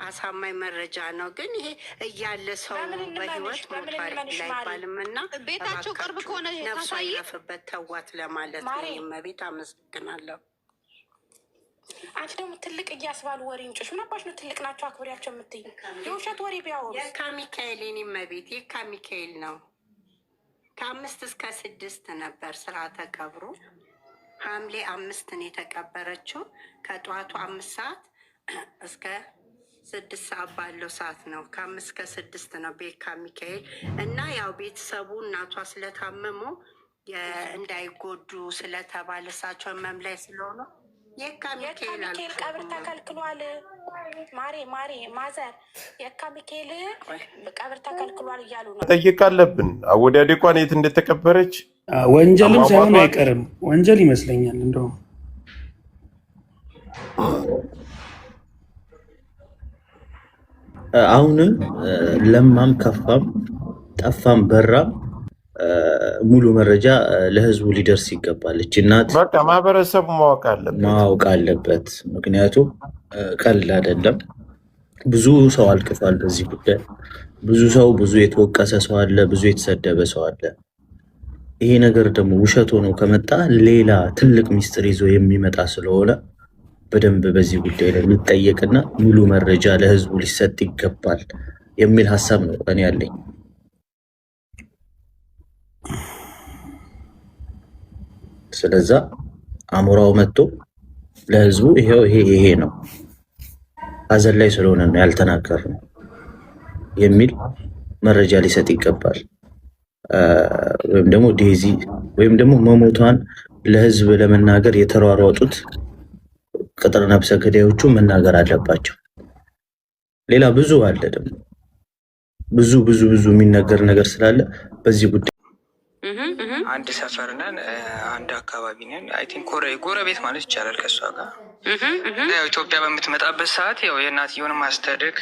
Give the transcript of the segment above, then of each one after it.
አሳማኝ መረጃ ነው። ግን ይሄ እያለ ሰው በህይወት ሞቷል ላይባልም እና ቤታቸው ቅርብ ከሆነ ነፍሱ አይረፍበት ተዋት ለማለት ነው። እመቤት አመሰግናለሁ። አንቺ ደግሞ ትልቅ እያስባሉ ወሬ እንጮሽ ምናባሽ ነው። ትልቅ ናቸው አክብሪያቸው የምትይ የውሸት ወሬ ቢያወሩ የካ ሚካኤል የኔ እመቤት የካ ሚካኤል ነው። ከ5 እስከ 6 ነበር ስርዓተ ቀብሩ። ሐምሌ 5 ነው የተቀበረችው። ከጠዋቱ 5 ሰዓት እስከ 6 ሰዓት ባለው ሰዓት ነው። ከ5 እስከ 6 ነው ቤካ ሚካኤል እና ያው ቤተሰቡ እናቷ ስለታመሙ እንዳይጎዱ ስለተባለ እሳቸው ህመም ላይ ስለሆኑ የካ ሚካኤል ቀብር ተከልክሏል። ማሬ ማዘር የካ ሚካኤል ቀብር ተከልክሏል እያሉ ነው። ጠይቅ አለብን አወዳደቋን የት እንደተቀበረች ወንጀልም ሳይሆን አይቀርም ወንጀል ይመስለኛል። እንደውም አሁንም ለማም ከፋም ጠፋም በራም ሙሉ መረጃ ለህዝቡ ሊደርስ ይገባል። እቺ እናት በቃ ማህበረሰቡ ማወቅ አለበት። ምክንያቱም ቀልድ አይደለም። ብዙ ሰው አልቅሷል በዚህ ጉዳይ። ብዙ የተወቀሰ ሰው አለ፣ ብዙ የተሰደበ ሰው አለ። ይሄ ነገር ደግሞ ውሸት ሆኖ ከመጣ ሌላ ትልቅ ሚስጥር ይዞ የሚመጣ ስለሆነ በደንብ በዚህ ጉዳይ ላይ ሊጠየቅና ሙሉ መረጃ ለህዝቡ ሊሰጥ ይገባል የሚል ሀሳብ ነው እኔ ያለኝ። ስለዛ አሞራው መጥቶ ለህዝቡ ይሄ ነው ሀዘን ላይ ስለሆነ ነው ያልተናገርነው የሚል መረጃ ሊሰጥ ይገባል። ወይም ደግሞ ዴዚ ወይም ደግሞ መሞቷን ለህዝብ ለመናገር የተሯሯጡት ቅጥር ነብሰ ገዳዮቹ መናገር አለባቸው። ሌላ ብዙ አለ ደግሞ ብዙ የሚነገር ነገር ስላለ በዚህ ጉዳይ አንድ ሰፈር ነን፣ አንድ አካባቢ ነን። አይ ቲንክ ጎረቤት ማለት ይቻላል ከእሷ ጋር። ያው ኢትዮጵያ በምትመጣበት ሰዓት ያው የእናትየውን ማስተዳደግ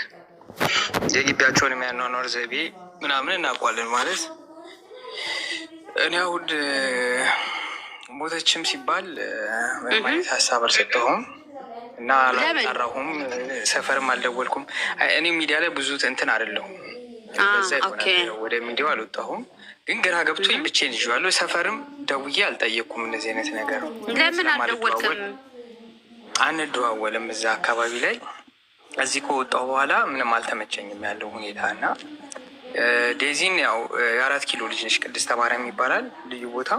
የግቢያቸውን የሚያኗኗር ዘይቤ ምናምን እናውቋለን ማለት እኔ አሁን ሞተችም ሲባል ምንም አይነት ሀሳብ አልሰጠሁም እና አላጣራሁም፣ ሰፈርም አልደወልኩም። እኔ ሚዲያ ላይ ብዙ እንትን አይደለሁም፣ ወደ ሚዲያው አልወጣሁም። ግን ግራ ገብቶኝ ብቻዬን ይዤዋለሁ። ሰፈርም ደውዬ አልጠየቅኩም። እንደዚህ አይነት ነገር ለምን አልደወልክም? አንደዋወልም እዛ አካባቢ ላይ። እዚህ ከወጣሁ በኋላ ምንም አልተመቸኝም ያለው ሁኔታ እና ዴዚን ያው የ4 ኪሎ ልጅ ነች፣ ቅድስተ ማርያም ይባላል ልዩ ቦታ፣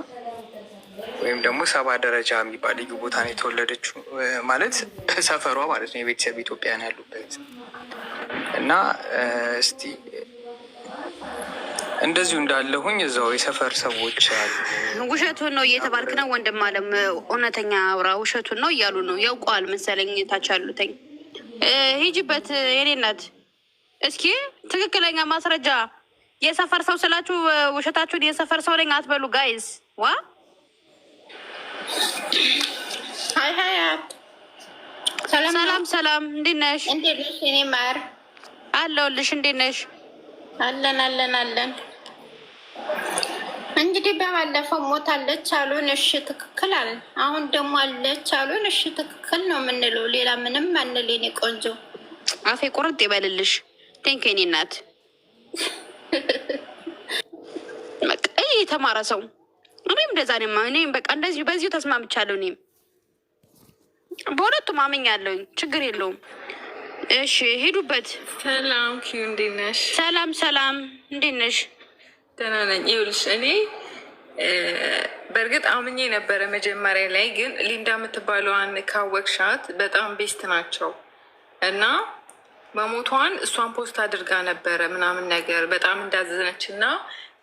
ወይም ደግሞ 7 ደረጃ የሚባል ልዩ ቦታ ነው የተወለደችው። ማለት ሰፈሯ ማለት ነው፣ የቤተሰብ ኢትዮጵያን ያሉበት እና እስቲ እንደዚሁ እንዳለሁኝ እዛው የሰፈር ሰዎች አሉ። ውሸቱን ነው እየተባልክ ነው ወንድም አለም፣ እውነተኛ አውራ። ውሸቱን ነው እያሉ ነው፣ ያውቀዋል መሰለኝ ታች ያሉትኝ። ሂጂበት የኔ እናት፣ እስኪ ትክክለኛ ማስረጃ። የሰፈር ሰው ስላችሁ ውሸታችሁን የሰፈር ሰው ነኝ አትበሉ ጋይዝ። ዋ ሀይ ሰላም፣ እንዴት ነሽ? እንዴት ነሽ? እኔ ማር አለሁልሽ። እንዴት ነሽ? አለን። እንግዲህ በባለፈው ሞታለች አሉን፣ እሺ ትክክል አለን። አሁን ደግሞ አለች አሉን፣ እሺ ትክክል ነው የምንለው። ሌላ ምንም አንል። የኔ ቆንጆ አፌ ቁርጥ ይበልልሽ። ቴንክ የኔ እናት። በቃ የተማረ ሰው እኔም እንደዛ ነኝ። እኔም በቃ እንደዚህ በዚሁ ተስማምቻለሁ። እኔም በሁለቱም አመኛለሁኝ። ችግር የለውም። እሺ ሄዱበት። ሰላም ኪዩ፣ እንዴት ነሽ? ሰላም፣ እንዴት ነሽ? ደህና ነኝ። ይኸውልሽ እኔ በእርግጥ አምኜ ነበረ መጀመሪያ ላይ፣ ግን ሊንዳ የምትባለዋን ካወቅሻት በጣም ቤስት ናቸው እና መሞቷን እሷን ፖስት አድርጋ ነበረ ምናምን ነገር በጣም እንዳዘነች እና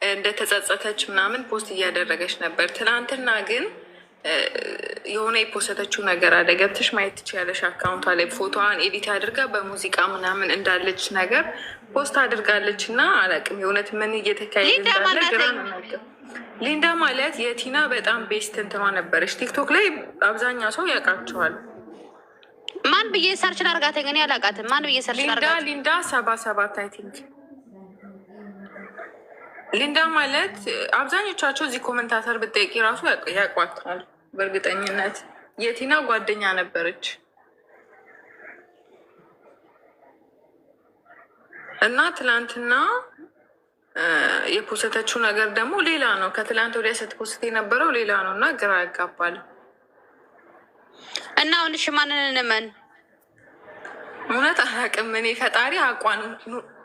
እንደተጸጸተች ምናምን ፖስት እያደረገች ነበር። ትናንትና ግን የሆነ የፖስተችው ነገር አለ፣ ገብተሽ ማየት ትችያለሽ። አካውንቷ ላይ ፎቶዋን ኤዲት አድርጋ በሙዚቃ ምናምን እንዳለች ነገር ፖስት አድርጋለች እና አላውቅም የእውነት ምን እየተካሄደ እንዳለ ግራ ነው ነገር። ሊንዳ ማለት የቲና በጣም ቤስት እንትኗ ነበረች። ቲክቶክ ላይ አብዛኛው ሰው ያውቃቸዋል። ማን ብዬ ሰርች ላድርጋት? እኔ አላውቃትም። ማን ብዬ ሰርች ላድርጋት? ሊንዳ 77 አይ ቲንክ። ሊንዳ ማለት አብዛኞቻቸው እዚህ ኮመንታተር ብትጠይቂ ራሱ ያውቋታል በእርግጠኝነት። የቲና ጓደኛ ነበረች። እና ትላንትና የፖስተችው ነገር ደግሞ ሌላ ነው። ከትላንት ወዲያ ስትፖስት የነበረው ሌላ ነው እና ግራ ያጋባል። እና አሁን እሺ ማንን እንመን? እውነት አላውቅም እኔ። ፈጣሪ አቋን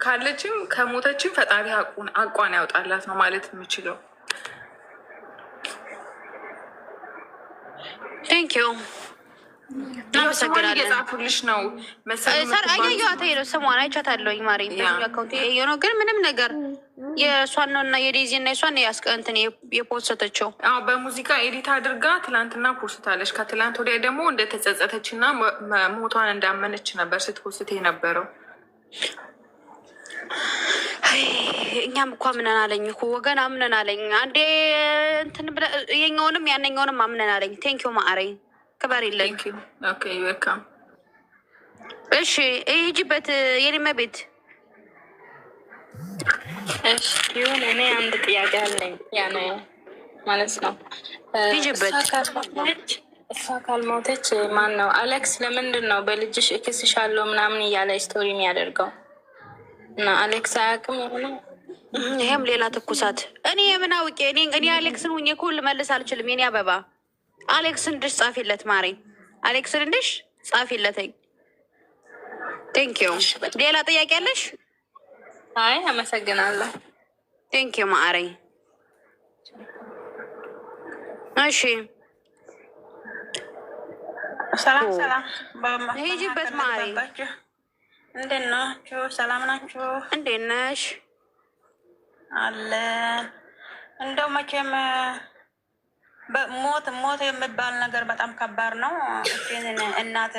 ካለችም ከሞተችም ፈጣሪ አቋን ያውጣላት ነው ማለት የምችለው። ቴንኪዩ እናመሰግናለን። እየጻፉልሽ ነው መሰለኝ። አያየኋት ነው ስሟን አይቻታለሁኝ። ማሪ አካውንት ነው ግን ምንም ነገር የእሷን ነው እና የዴዚ እና የሷን ያስቀንትን የፖስተችው በሙዚቃ ኤዲት አድርጋ ትላንትና ፖስታለች። ከትላንት ወዲያ ደግሞ እንደተጸጸተች እና ሞቷን እንዳመነች ነበር ስትፖስት የነበረው። እኛም እኮ አምነን አለኝ እኮ ወገን አምነን አለኝ። አንዴ እንትን ብለህ የኛውንም ያነኛውንም አምነን አለኝ። ቴንኪዩ ማዕሬ ክበር የለኝ። ዌልካም። እሺ ሂጂበት የኔመ ቤት ይሁን። እኔ አንድ ጥያቄ አለኝ። ያኔ ማለት ነው እሷ ካልሞተች ማን ነው አሌክስ? ለምንድን ነው በልጅሽ እክስሻለሁ ምናምን እያለ ስቶሪ የሚያደርገው? እና አሌክስ አያውቅም የሆነ ይሄም ሌላ ትኩሳት። እኔ የምን አውቄ? እኔ አሌክስን ሁኜ እኮ ልመልስ አልችልም። የኔ አበባ አሌክስን እንድሽ ጻፊለት ማሬ፣ አሌክስን እንድሽ ጻፊለትኝ። ቴንኪዩ። ሌላ ጥያቄ አለሽ? አይ አመሰግናለሁ። ቴንኪዩ ማሬ። እሺ ሰላም ሰላም። ሂጂበት ማሬ። እንዴት ናችሁ? ሰላም ናችሁ? እንዴት ነሽ? አለን። እንደው መቼም ሞት የሚባል ነገር በጣም ከባድ ነው። እናት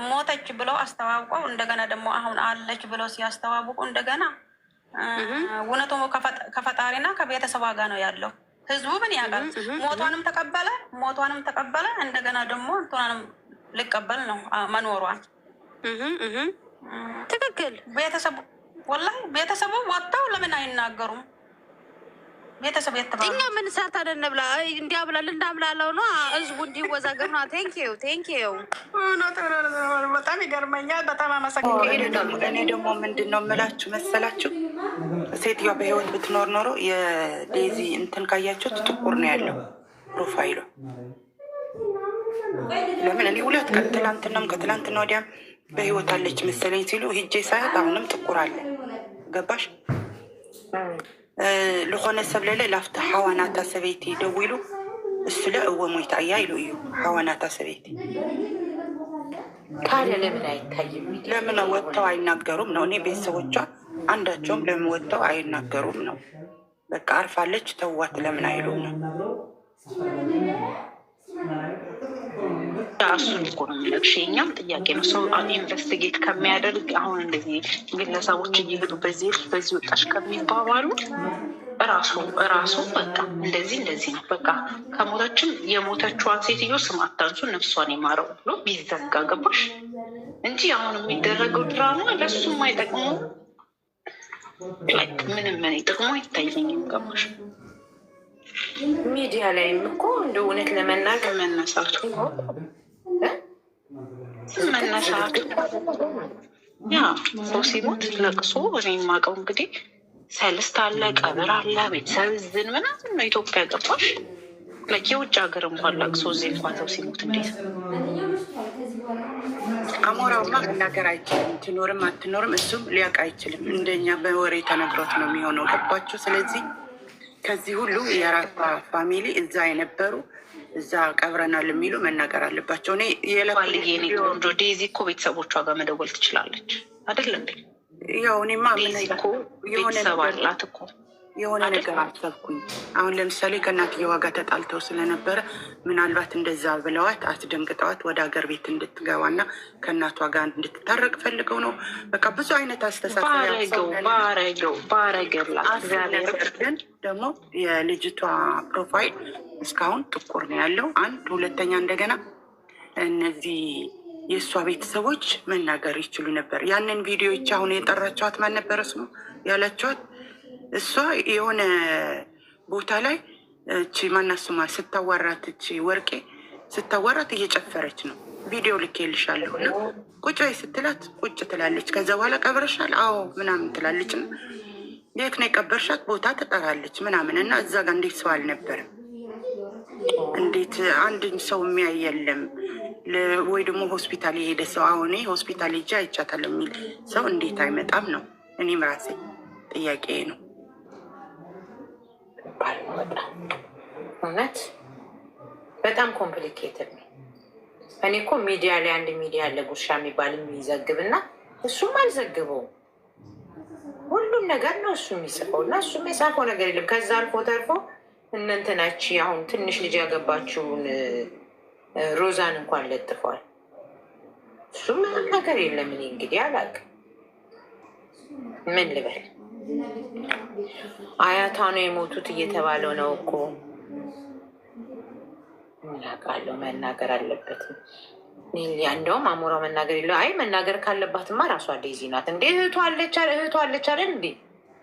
ሞተች ብለው አስተዋውቀው እንደገና ደግሞ አሁን አለች ብለው ሲያስተዋውቁ እንደገና እውነቱ ከፈጣሪና ከቤተሰቧ ጋር ነው ያለው። ህዝቡ ምን ያውቃል? ሞቷንም ተቀበለ እንደገና ደግሞ እንትኗንም ሊቀበል ነው መኖሯን። ትክክል። ቤተሰቡ ወጥተው ለምን አይናገሩም? ቤተሰብ የተባሉ እኛ ምን ሰርተን እንብላ? እንዲያብላል እንዳምላለው ነው ህዝቡ እንዲወዛገብ ነው። ቴንኪዩ። በጣም ይገርመኛል። በጣም አመሰግናለሁ። እኔ ደግሞ ምንድን ነው የምላችሁ መሰላችሁ፣ ሴትዮዋ በህይወት ብትኖር ኖሮ የዴዚ እንትን ካያችሁት ጥቁር ነው ያለው ፕሮፋይሉ። ለምን እኔ 2 ቀን ትላንትናም ከትላንትና ወዲያም በህይወት አለች መሰለኝ ሲሉ ሂጄ ሳያት አሁንም ጥቁር አለ። ገባሽ? ልኾነ ሰብ ለለ ላፍቲ ሓዋናታ ሰበይቲ ደው ኢሉ እሱ ለእወ ሞይታ እያ ኢሉ እዩ። ሓዋናታ ሰበይቲ ታዲያ ለምን አይታይም? ለምን ወጥተው አይናገሩም ነው? እኔ ቤተሰቦቿ አንዳቸውም ለምን ወጥተው አይናገሩም ነው? በቃ አርፋለች ተዋት ለምን አይሉ ነው? እሱን እኮ ነው የምልሽ። የእኛም ጥያቄ ነው። ሰው ኢንቨስቲጌት ከሚያደርግ አሁን እንደዚህ ግለሰቦች እየሄዱ በዚህ ወጣሽ ከሚባባሉ እራሱ በቃ እንደዚህ ነው በቃ ከሞተችም የሞተችዋን ሴትዮ ስም አታንሱ ነፍሷን የማረው ብሎ ቢዘጋ ገባሽ እንጂ አሁን የሚደረገው ድራማ ለሱም አይጠቅሙ ምንም ጥቅሙ አይታየኝም። ገባሽ? ሚዲያ ላይም እኮ እንደ እውነት ለመናገር መነሳቱ ያ ሰው ሲሞት ለቅሶ እኔ የማውቀው እንግዲህ ሰልስት አለ፣ ቀብር አለ፣ ቤተሰብ ዝን ምናምን ነው ኢትዮጵያ። ገባሽ? የውጭ ሀገር እንኳን ለቅሶ እዚህ እንኳን ሰው ሲሞት እንዴት አሞራውማ መናገር አይችልም። ትኖርም አትኖርም እሱም ሊያውቅ አይችልም። እንደኛ በወሬ ተነግሮት ነው የሚሆነው። ገባችሁ? ስለዚህ ከዚህ ሁሉ የራሷ ፋሚሊ እዛ የነበሩ እዛ ቀብረናል የሚሉ መናገር አለባቸው። እኔ የለባልጌኔ ዴዚ እኮ ቤተሰቦቿ ጋር መደወል ትችላለች አይደለም? ያው እኔማ ቤተሰብ አላት እኮ የሆነ ነገር አሰብኩኝ። አሁን ለምሳሌ ከእናትየዋ ጋር ተጣልተው ስለነበረ ምናልባት እንደዛ ብለዋት አስደንግጠዋት ወደ ሀገር ቤት እንድትገባና ከእናቷ ጋር እንድትታረቅ ፈልገው ነው። በቃ ብዙ አይነት አስተሳሰብ ባረገላት። ግን ደግሞ የልጅቷ ፕሮፋይል እስካሁን ጥቁር ነው ያለው። አንድ ሁለተኛ እንደገና እነዚህ የእሷ ቤተሰቦች መናገር ይችሉ ነበር። ያንን ቪዲዮዎች አሁን የጠራቸዋት ማን ነበረ ስሙ ያላቸዋት እሷ የሆነ ቦታ ላይ እቺ ማናስማ ስታዋራት እቺ ወርቄ ስታዋራት እየጨፈረች ነው ቪዲዮ ልኬልሻለሁ እና ቁጭ በይ ስትላት ቁጭ ትላለች። ከዛ በኋላ ቀብረሻል? አዎ ምናምን ትላለች። የት ነው የቀበርሻት? ቦታ ትጠራለች ምናምን እና እዛ ጋር እንዴት ሰው አልነበረም? እንዴት አንድን ሰው የሚያይ የለም ወይ ደግሞ ሆስፒታል የሄደ ሰው አሁን ሆስፒታል ሄጄ አይቻታለሁ የሚል ሰው እንዴት አይመጣም ነው እኔም ራሴ ጥያቄ ነው። እውነት በጣም ኮምፕሊኬትድ ነው። እኔ እኮ ሚዲያ ላይ አንድ ሚዲያ አለ ጉርሻ የሚባል የሚዘግብ እና እሱም አልዘግበውም። ሁሉም ነገር ነው እሱ የሚጽፈው እና እሱም የጻፈው ነገር የለም። ከዛ አልፎ ተርፎ እነንትናች አሁን ትንሽ ልጅ ያገባችውን ሮዛን እንኳን ለጥፏል። እሱም ምንም ነገር የለም። እኔ እንግዲህ አላውቅም ምን ልበል። አያቷ ነው የሞቱት እየተባለው ነው እኮ። ምን አውቃለሁ፣ መናገር አለበትም። እንደውም አሞራው መናገር የለ። አይ መናገር ካለባትማ ራሷ ዴዚ ናት እንዴ። እህቷ አለች አይደል እንዴ?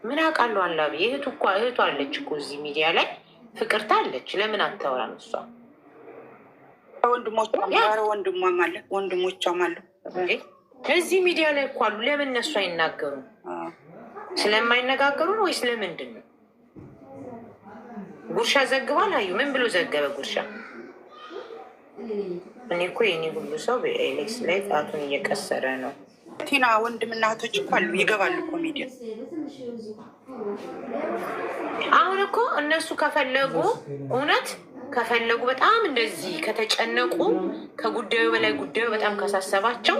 ምን አውቃለሁ አላቢ። እህቷ አለች እኮ እዚህ ሚዲያ ላይ ፍቅርታ አለች። ለምን አታወራም እሷ? ወንድሞቿም አሉ እዚህ ሚዲያ ላይ እኮ አሉ። ለምን እነሱ አይናገሩም? ስለማይነጋገሩ ነው ወይስ ለምንድን ነው? ጉርሻ ዘግቧል። አዩ ምን ብሎ ዘገበ ጉርሻ? እኔ እኮ የኔ ሁሉ ሰው በኤሌክስ ላይ ጣቱን እየቀሰረ ነው። ቲና ወንድምና እህቶች እኮ አሉ፣ ይገባሉ እኮ ሚዲያ። አሁን እኮ እነሱ ከፈለጉ እውነት ከፈለጉ በጣም እንደዚህ ከተጨነቁ ከጉዳዩ በላይ ጉዳዩ በጣም ካሳሰባቸው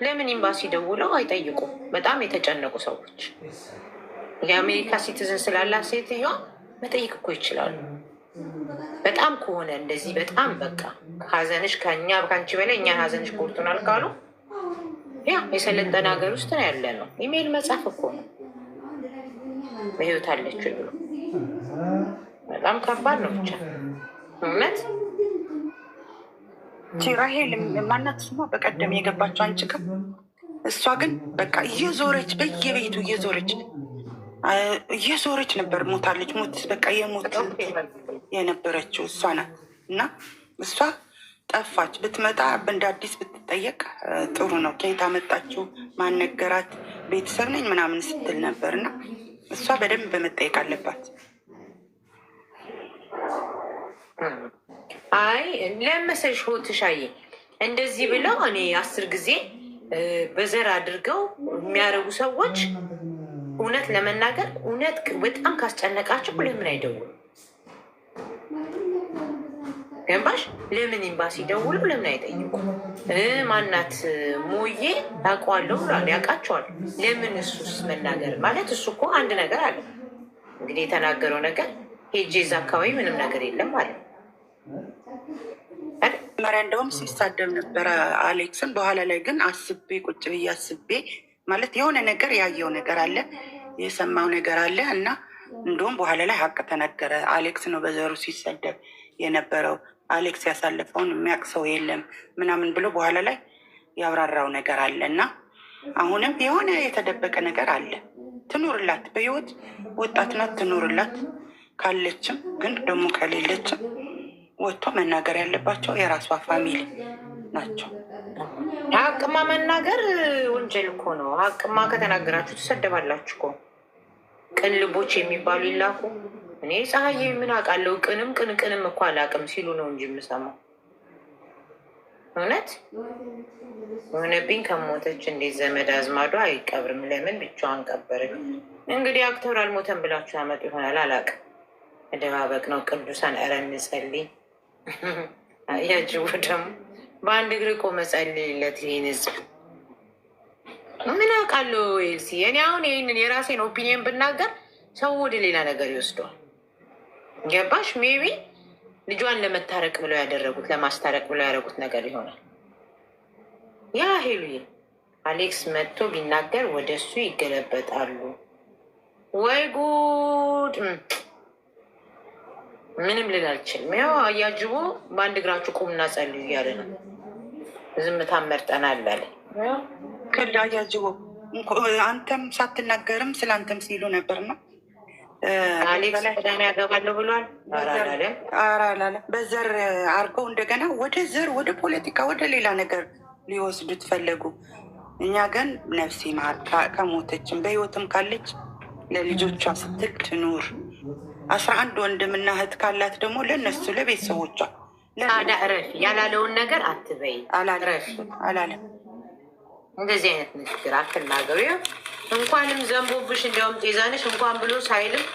ለምን ኤምባሲ ደውለው አይጠይቁም? በጣም የተጨነቁ ሰዎች የአሜሪካ ሲቲዝን ስላላት ሴትዮዋ መጠየቅ እኮ ይችላሉ። በጣም ከሆነ እንደዚህ በጣም በቃ ሀዘንሽ ከአንቺ በላይ እኛን ሀዘንሽ ጎድቶናል ካሉ ያ የሰለጠነ ሀገር ውስጥ ነው ያለ ነው። ኢሜይል መጻፍ እኮ ነው በህይወት አለች ብሎ። በጣም ከባድ ነው ብቻ እውነት። ራሄል ማናት ስሟ በቀደም የገባቸው አንቺ ጋር፣ እሷ ግን በቃ እየዞረች በየቤቱ እየዞረች ነበር። ሞታለች። ሞት በቃ የሞት የነበረችው እሷ ናት። እና እሷ ጠፋች። ብትመጣ እንደ አዲስ ብትጠየቅ ጥሩ ነው። ከየት አመጣችው? ማን ነገራት? ቤተሰብ ነኝ ምናምን ስትል ነበር። እና እሷ በደንብ በመጠየቅ አለባት። አይ ለመሰልሽ ሆትሻዬ እንደዚህ ብለው እኔ 10 ጊዜ በዘር አድርገው የሚያደርጉ ሰዎች እውነት ለመናገር እውነት በጣም ካስጨነቃቸው ለምን አይደውሉ? ገንባሽ ለምን ኤምባሲ ደውሉ? ለምን አይጠይቁ? ማናት ሞዬ ታውቀዋለሁ ብሏል፣ ያውቃቸዋል። ለምን እሱስ መናገር ማለት እሱ እኮ አንድ ነገር አለ እንግዲህ የተናገረው ነገር ሄጄ እዛ አካባቢ ምንም ነገር የለም ማለት መሪያ እንደውም ሲሳደብ ነበረ አሌክስን። በኋላ ላይ ግን አስቤ ቁጭ ብዬ አስቤ ማለት የሆነ ነገር ያየው ነገር አለ የሰማው ነገር አለ እና እንደውም በኋላ ላይ ሀቅ ተነገረ። አሌክስ ነው በዘሩ ሲሰደብ የነበረው። አሌክስ ያሳለፈውን የሚያውቅ ሰው የለም ምናምን ብሎ በኋላ ላይ ያብራራው ነገር አለ እና አሁንም የሆነ የተደበቀ ነገር አለ። ትኑርላት፣ በህይወት ወጣት ናት፣ ትኑርላት። ካለችም ግን ደግሞ ከሌለችም ወጥቶ መናገር ያለባቸው የራሷ ፋሚሊ ናቸው። ሀቅማ መናገር ወንጀል እኮ ነው። ሀቅማ ከተናገራችሁ ትሰደባላችሁ እኮ። ቅን ልቦች የሚባሉ ይላኩ። እኔ ፀሐዬ ምን አውቃለሁ? ቅንም እኮ አላውቅም ሲሉ ነው እንጂ የምሰማው። እውነት ሆነብኝ ከሞተች እንዴት ዘመድ አዝማዷ አይቀብርም? ለምን ብቻዋን ቀበረች? እንግዲህ አክተር አልሞተም ብላችሁ ያመጡ ይሆናል፣ አላውቅም። መደባበቅ ነው። ቅዱሳን ኧረ እንጸልይ። ያጅቡ ደግሞ በአንድ እግር ቆመ ጸልይለት ይህን ህዝብ። ምን አውቃለሁ ኤልሲ። እኔ አሁን ይህንን የራሴን ኦፒኒየን ብናገር ሰው ወደ ሌላ ነገር ይወስደዋል። ገባሽ? ሜቢ ልጇን ለመታረቅ ብለው ያደረጉት ለማስታረቅ ብለው ያደረጉት ነገር ይሆናል። ያ ሄሉዬ አሌክስ መጥቶ ቢናገር ወደ እሱ ይገለበጣሉ። ወይ ጉድ! ምንም ልል አልችልም። ያው አያጅቦ በአንድ እግራችሁ ቁምና ጸልዩ እያለ ነው። ዝምታ መርጠናል አለ ከላ አያጅቦ። አንተም ሳትናገርም ስለ አንተም ሲሉ ነበርና አሌክስ ቅዳሜ ያገባለሁ ብሏል። አላለም። በዘር አድርገው እንደገና ወደ ዘር፣ ወደ ፖለቲካ፣ ወደ ሌላ ነገር ሊወስዱት ፈለጉ። እኛ ግን ነፍሴ ማር ከሞተችም በህይወትም ካለች ለልጆቿ ስትል ትኑር። 11 ወንድምና እህት ካላት ደግሞ ለነሱ ለቤተሰቦቿ ታዲያ እረፊ። ያላለውን ነገር አትበይ። አላለም። እንደዚህ አይነት ንግግር አትናገሩ። እንኳንም ዘንቦብሽ እንዲያውም ጤዛንሽ እንኳን ብሎ ሳይልም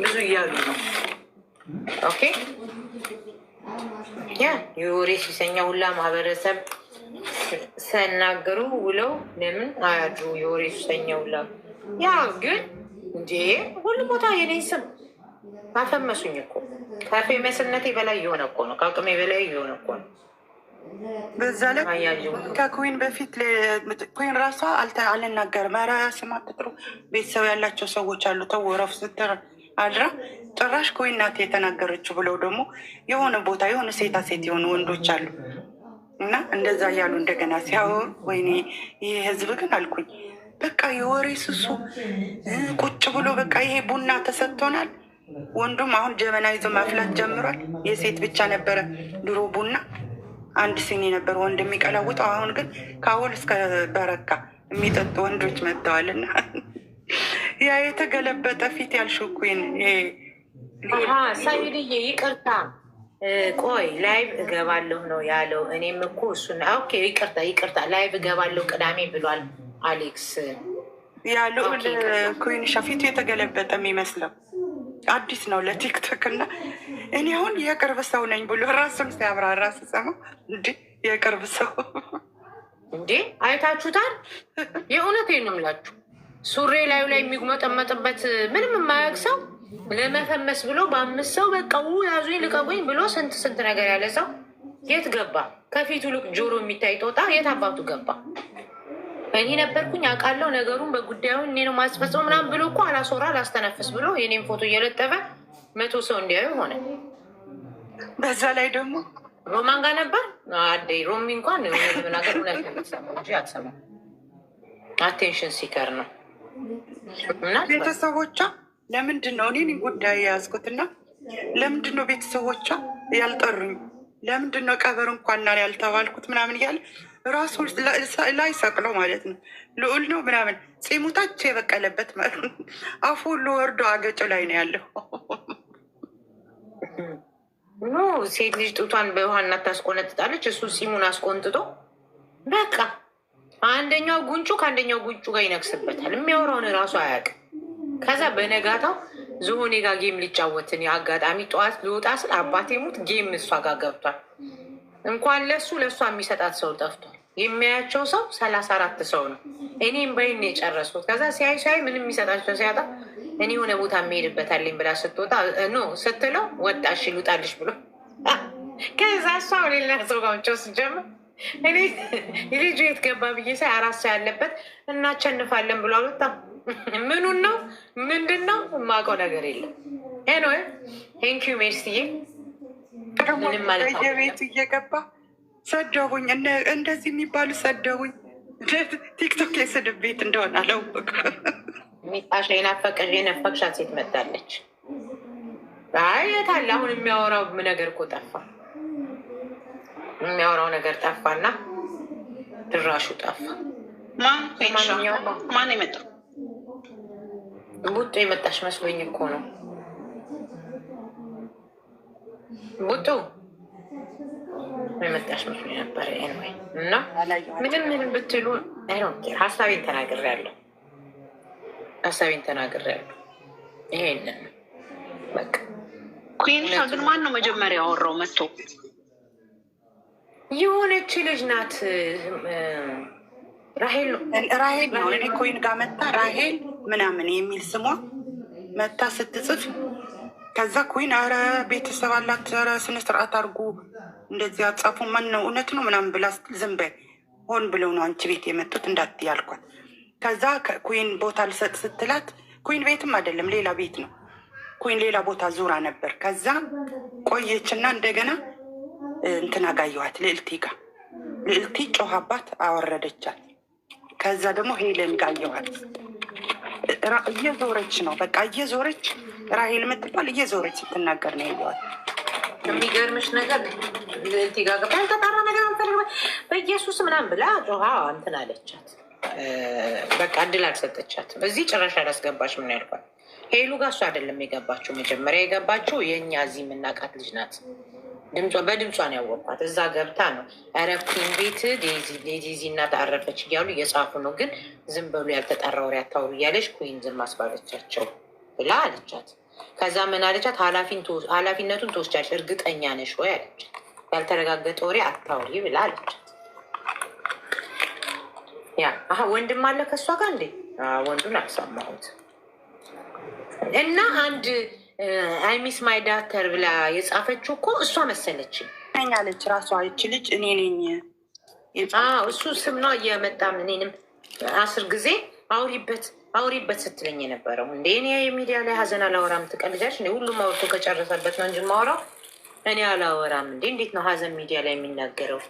ብዙ እያሉ ነው። ኦኬ ያ የወሬ ሲሰኛ ሁላ ማህበረሰብ ሰናገሩ ውለው ለምን አያድሩ? የወሬ ሲሰኛ ሁላ ያ ግን እንዴ ሁሉ ቦታ የኔ ስም አፈመሱኝ እኮ። ከፌመስነቴ በላይ የሆነ እኮ ነው። ከአቅሜ በላይ የሆነ እኮ ነው። በዛ ላይ ከኩዊን በፊት ኩዊን ራሷ አልናገርም። ኧረ ስም አትጥሩ፣ ቤተሰብ ያላቸው ሰዎች አሉ ተወረፍ ስትር አድራ ጭራሽ ኩዊን ናት የተናገረችው ብለው ደግሞ የሆነ ቦታ የሆነ ሴታ ሴት የሆኑ ወንዶች አሉ እና እንደዛ እያሉ እንደገና ሲያወሩ ወይኔ ይህ ህዝብ ግን አልኩኝ። በቃ የወሬ ስሱ ቁጭ ብሎ በቃ ይሄ ቡና ተሰጥቶናል። ወንዱም አሁን ጀበና ይዞ ማፍላት ጀምሯል። የሴት ብቻ ነበረ ድሮ ቡና አንድ ሲኒ ነበር ወንድ የሚቀላውጠው። አሁን ግን ከአሁን እስከ በረካ የሚጠጡ ወንዶች መጥተዋልና ያ የተገለበጠ ፊት ያልሽው ኩን ሳይድዬ ይቅርታ፣ ቆይ ላይቭ እገባለሁ ነው ያለው። እኔም እኮ እሱን ኦኬ፣ ይቅርታ ላይቭ እገባለሁ ቅዳሜ ብሏል አሌክስ ያለው። ኩንሻ ፊቱ የተገለበጠ የሚመስለው አዲስ ነው ለቲክቶክ እና እኔ አሁን የቅርብ ሰው ነኝ ብሎ ራሱን ሲያብራራ ስሰማ እንዴ የቅርብ ሰው እንዴ አይታችሁታል? የእውነቴን ነው የምላችሁ። ሱሬ ላዩ ላይ የሚጉመጠመጥበት ምንም የማያውቅ ሰው ለመፈመስ ብሎ በ5 ሰው በቃ ያዙኝ ልቀቁኝ ብሎ ስንት ነገር ያለ ሰው የት ገባ? ከፊቱ ልቅ ጆሮ የሚታይ ጦጣ የት አባቱ ገባ? እኔ ነበርኩኝ አውቃለሁ ነገሩን በጉዳዩ እኔ ነው ማስፈጸም ምናምን ብሎ እኮ አላሶራ አላስተነፍስ ብሎ የኔም ፎቶ እየለጠፈ 100 ሰው እንዲያዩ ሆነ። በዛ ላይ ደግሞ ሮማን ጋር ነበር አደይ ሮሚ እንኳን ነገር እውነት ነው እንጂ አትሰማም። አቴንሽን ሲከር ነው። ቤተሰቦቿ ለምንድን ነው እኔን ጉዳይ የያዝኩትና ለምንድን ነው ቤተሰቦቿ ያልጠሩኝ? ለምንድን ነው ቀበር እንኳን ያልተባልኩት ምናምን እያለ ራሱ ላይ ሰቅሎ ማለት ነው። ልዑል ነው ምናምን ፂሙታች የበቀለበት ማለት ነው። አፉ ሁሉ ወርዶ አገጭ ላይ ነው ያለው። ኖ ሴት ልጅ ጡቷን በውሃ እናታስቆነጥጣለች። እሱ ፂሙን አስቆንጥጦ በቃ አንደኛው ጉንጩ ከአንደኛው ጉንጩ ጋር ይነክስበታል። የሚያወራውን እራሱ አያውቅም። ከዛ በነጋታው ዝሆኔ ጋር ጌም ሊጫወትን የአጋጣሚ ጠዋት ልወጣ ስል አባቴ ሙት ጌም እሷ ጋር ገብቷል። እንኳን ለእሷ የሚሰጣት ሰው ጠፍቷል። የሚያያቸው ሰው 34 ሰው ነው። እኔም በይን የጨረስኩት። ከዛ ሲያይ ምንም የሚሰጣቸው ሲያጣ እኔ የሆነ ቦታ የሚሄድበታለኝ ብላ ስትወጣ ኖ ስትለው ወጣሽ ልውጣልሽ ብሎ ከዛ እሷ ሌላ ሰው ጋር ስጀምር እኔ ልጁ የት ገባ ብዬ ሳይ 4 ሰው ያለበት እናቸንፋለን ብሎ አልወጣም። ምኑን ነው ምንድን ነው የማውቀው ነገር የለም። ኤኒዌይ ቴንኪዩ ሜርስዬ። ምንም ማለት ነው የቤቱ እየገባ ሰደቡኝ። እንደዚህ የሚባሉ ሰደቡኝ። ቲክቶክ የስድብ ቤት እንደሆነ አላወቅም። ሚጣሻ የነፈቅሻት ሴት መጣለች። አይ የት አለ አሁን የሚያወራው ነገር እኮ ጠፋ። የሚያወራው ነገር ጠፋና ድራሹ ጠፋ። ማን የመጣው? ቡጡ የመጣሽ መስሎኝ እኮ ነው። ቡጡ የመጣሽ መስሎኝ ነበረ። ኤንወይ እና ምንም ብትሉ ሀሳቤን ተናግሬያለሁ። ይሄንን በቃ ኩንሻ ግን ማን ነው መጀመሪያ ያወራው? መጥቶ የሆነች ልጅ ናት ራሄል ነው። እኔ ኮይን ጋር መታ ራሄል ምናምን የሚል ስሟ መታ ስትጽፍ ከዛ ኮይን ኧረ ቤተሰብ አላት ኧረ ስነስርዓት አድርጉ እንደዚህ አጻፉ ማን ነው እውነት ነው ምናምን ብላ ስትል ዝም በይ ሆን ብለው ነው አንቺ ቤት የመጡት እንዳትዪ አልኳት። ከዛ ኮይን ቦታ ልሰጥ ስትላት ኮይን ቤትም አይደለም ሌላ ቤት ነው። ኮይን ሌላ ቦታ ዙራ ነበር። ከዛ ቆየችና እንደገና እንትና ጋየዋት ልዕልቲ ጋር ልዕልቲ ጮሃባት አወረደቻት። ከዛ ደግሞ ሄለን ጋየዋት። እየዞረች ነው በቃ እየዞረች ራሄል የምትባል እየዞረች ስትናገር ነው ያየዋል። የሚገርምሽ ነገር ቲጋገባ ያልተጣራ ነገር አንፈልግ በኢየሱስ ምናምን ብላ ጮሃ እንትን አለቻት። በቃ እድል አልሰጠቻትም። እዚህ ጭራሽ አላስገባሽ ምን ያልኳል። ሄሉ ጋር እሱ አይደለም የገባችው። መጀመሪያ የገባችው የእኛ እዚህ የምናውቃት ልጅ ናት። በድምጿ ነው ያወቅኳት። እዛ ገብታ ነው ኧረ ኩን ቤት ዴዚ እናት አረፈች እያሉ እየጻፉ ነው፣ ግን ዝም በሉ ያልተጣራ ወሬ አታውሩ እያለች ኩን ዝም አስባለቻቸው ብላ አለቻት። ከዛ ምን አለቻት? ኃላፊነቱን ትወስጃለሽ እርግጠኛ ነሽ ወይ አለቻት። ያልተረጋገጠ ወሬ አታውሪ ብላ አለቻት። ያ ወንድም አለ ከእሷ ጋር እንዴ? ወንዱን አልሰማሁት። እና አንድ አይሚስ ማይ ዳተር ብላ የጻፈችው እኮ እሷ መሰለች ኛለች ራሷ ይች ልጅ እኔ ነኝ። እሱ ስም ነው እየመጣ እኔንም 10 ጊዜ አውሪበት ስትለኝ የነበረው። እንደ እኔ የሚዲያ ላይ ሀዘን አላወራም ትቀልጃለሽ? ሁሉም አውርቶ ከጨረሰበት ነው እንጂ ማወራው እኔ አላወራም። እንዴት ነው ሀዘን ሚዲያ ላይ የሚናገረው?